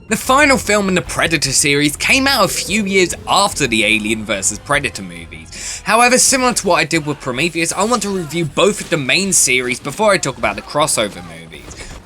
The final film in the Predator series came out a few years after the Alien vs Predator movies. However, similar to what I did with Prometheus, I want to review both of the main series before I talk about the crossover movies.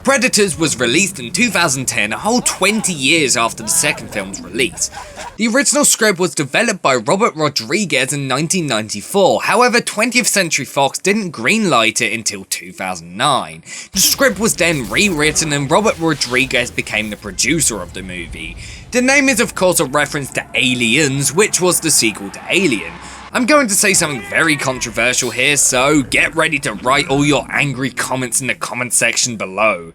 Predators was released in 2010, a whole 20 years after the second film's release. The original script was developed by Robert Rodriguez in 1994, however 20th Century Fox didn't greenlight it until 2009. The script was then rewritten and Robert Rodriguez became the producer of the movie. The name is of course a reference to Aliens, which was the sequel to Alien. I'm going to say something very controversial here, so get ready to write all your angry comments in the comment section below.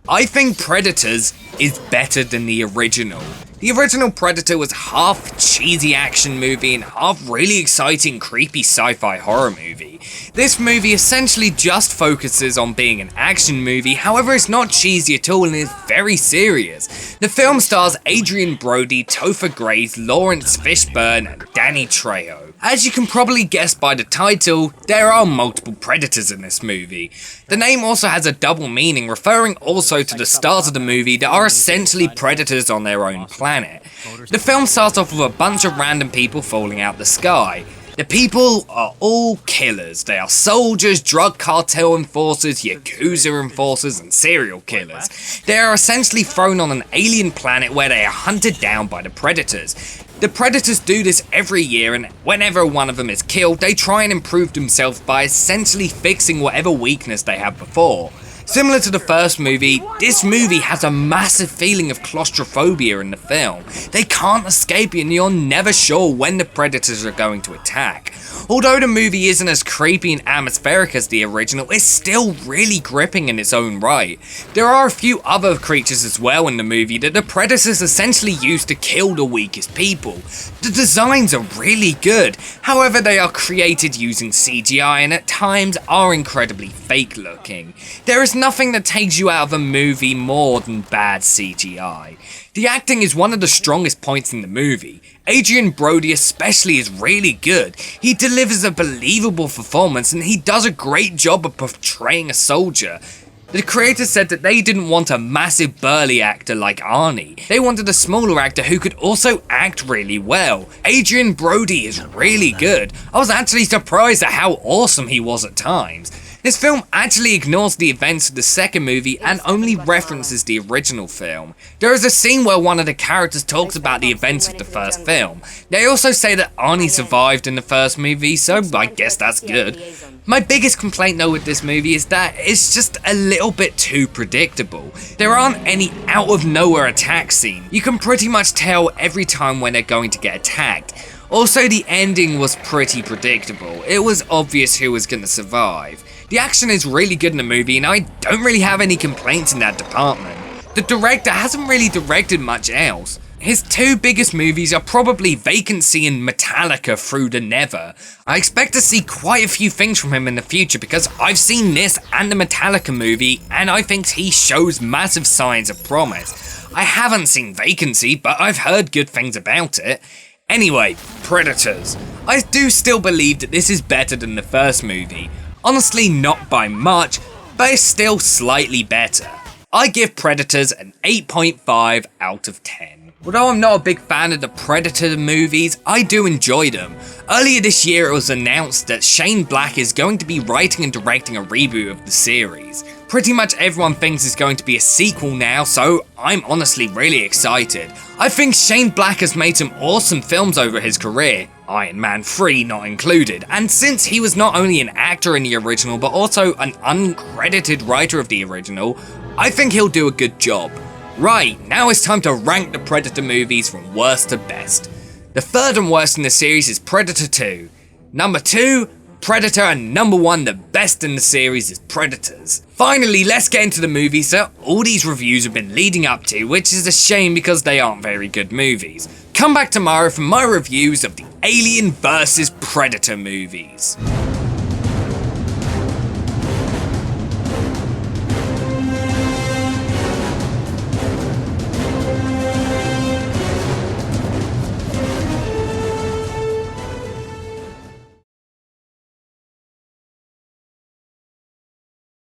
I think Predators is better than the original. The original Predator was half cheesy action movie and half really exciting creepy sci-fi horror movie. This movie essentially just focuses on being an action movie, however it's not cheesy at all and is very serious. The film stars Adrian Brody, Topher Grace, Lawrence Fishburne and Danny Trejo. As you can probably guess by the title, there are multiple predators in this movie. The name also has a double meaning, referring also to the stars of the movie that are essentially predators on their own planet. The film starts off with a bunch of random people falling out the sky. The people are all killers. They are soldiers, drug cartel enforcers, yakuza enforcers, and serial killers. They are essentially thrown on an alien planet where they are hunted down by the predators. The predators do this every year, and whenever one of them is killed, they try and improve themselves by essentially fixing whatever weakness they had before. Similar to the first movie, this movie has a massive feeling of claustrophobia in the film. They can't escape you and you're never sure when the predators are going to attack. Although the movie isn't as creepy and atmospheric as the original, it's still really gripping in its own right. There are a few other creatures as well in the movie that the predators essentially use to kill the weakest people. The designs are really good, however they are created using CGI and at times are incredibly fake looking. There is nothing that takes you out of a movie more than bad CGI. The acting is one of the strongest points in the movie. Adrian Brody especially is really good. He delivers a believable performance and he does a great job of portraying a soldier. The creators said that they didn't want a massive burly actor like Arnie. They wanted a smaller actor who could also act really well. Adrian Brody is really good. I was actually surprised at how awesome he was at times. This film actually ignores the events of the second movie and only references the original film. There is a scene where one of the characters talks about the events of the first film. They also say that Arnie survived in the first movie, so I guess that's good. My biggest complaint though with this movie is that it's just a little bit too predictable. There aren't any out of nowhere attack scenes. You can pretty much tell every time when they're going to get attacked. Also, the ending was pretty predictable. It was obvious who was going to survive. The action is really good in the movie and I don't really have any complaints in that department. The director hasn't really directed much else. His two biggest movies are probably Vacancy and Metallica Through the Never. I expect to see quite a few things from him in the future because I've seen this and the Metallica movie and I think he shows massive signs of promise. I haven't seen Vacancy, but I've heard good things about it. Anyway, Predators. I do still believe that this is better than the first movie. Honestly, not by much, but it's still slightly better. I give Predators an 8.5 out of 10. Although I'm not a big fan of the Predator movies, I do enjoy them. Earlier this year it was announced that Shane Black is going to be writing and directing a reboot of the series. Pretty much everyone thinks it's going to be a sequel now, so I'm honestly really excited. I think Shane Black has made some awesome films over his career, Iron Man 3 not included, and since he was not only an actor in the original but also an uncredited writer of the original, I think he'll do a good job. Right, now it's time to rank the Predator movies from worst to best. The third and worst in the series is Predator 2. Number 2, Predator, and number 1, the best in the series, is Predators. Finally, let's get into the movies that all these reviews have been leading up to, which is a shame because they aren't very good movies. Come back tomorrow for my reviews of the Alien vs Predator movies.